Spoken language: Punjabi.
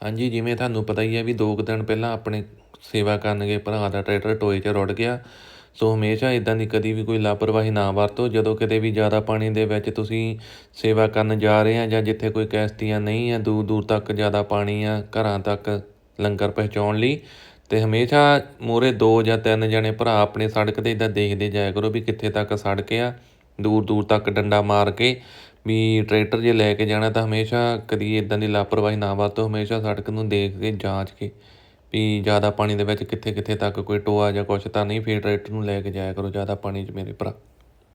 ਹਾਂਜੀ, ਜਿਵੇਂ ਤੁਹਾਨੂੰ ਪਤਾ ਹੀ ਹੈ ਵੀ 2 ਕੁ ਦਿਨ ਪਹਿਲਾਂ ਆਪਣੇ ਸੇਵਾ ਕਰਨ ਗਏ ਭਰਾ ਦਾ ਟਰੈਕਟਰ ਟੋਏ 'ਚ ਰੁੜ ਗਿਆ। ਸੋ ਹਮੇਸ਼ਾ ਇੱਦਾਂ ਦੀ ਕਦੀ ਵੀ ਕੋਈ ਲਾਪਰਵਾਹੀ ਨਾ ਵਰਤੋ। ਜਦੋਂ ਕਿਤੇ ਵੀ ਜ਼ਿਆਦਾ ਪਾਣੀ ਦੇ ਵਿੱਚ ਤੁਸੀਂ ਸੇਵਾ ਕਰਨ ਜਾ ਰਹੇ ਆ ਜਾਂ ਜਿੱਥੇ ਕੋਈ ਕਿਸ਼ਤੀਆਂ ਨਹੀਂ ਆ, ਦੂਰ ਦੂਰ ਤੱਕ ਜ਼ਿਆਦਾ ਪਾਣੀ ਆ ਘਰਾਂ ਤੱਕ ਲੰਗਰ ਪਹੁੰਚਾਉਣ ਲਈ, ਅਤੇ ਹਮੇਸ਼ਾ ਮੂਹਰੇ 2 ਜਾਂ 3 ਜਣੇ ਭਰਾ ਆਪਣੇ ਸੜਕ 'ਤੇ ਇੱਦਾਂ ਦੇਖਦੇ ਜਾਇਆ ਕਰੋ ਵੀ ਕਿੱਥੇ ਤੱਕ ਸੜਕ ਆ। ਦੂਰ ਦੂਰ ਤੱਕ ਡੰਡਾ ਮਾਰ ਕੇ ਵੀ ਟਰੈਕਟਰ ਜੇ ਲੈ ਕੇ ਜਾਣਾ ਤਾਂ ਹਮੇਸ਼ਾ ਕਦੀ ਇੱਦਾਂ ਦੀ ਲਾਪਰਵਾਹੀ ਨਾ ਵਰਤੋ। ਹਮੇਸ਼ਾ ਸੜਕ ਨੂੰ ਦੇਖ ਕੇ ਜਾਂਚ ਕੇ ਵੀ ਜ਼ਿਆਦਾ ਪਾਣੀ ਦੇ ਵਿੱਚ ਕਿੱਥੇ ਕਿੱਥੇ ਤੱਕ ਕੋਈ ਟੋਆ ਜਾਂ ਕੁਛ ਤਾਂ ਨਹੀਂ, ਫਿਰ ਟਰੈਕਟਰ ਨੂੰ ਲੈ ਕੇ ਜਾਇਆ ਕਰੋ ਜ਼ਿਆਦਾ ਪਾਣੀ 'ਚ ਮੇਰੇ ਭਰਾ।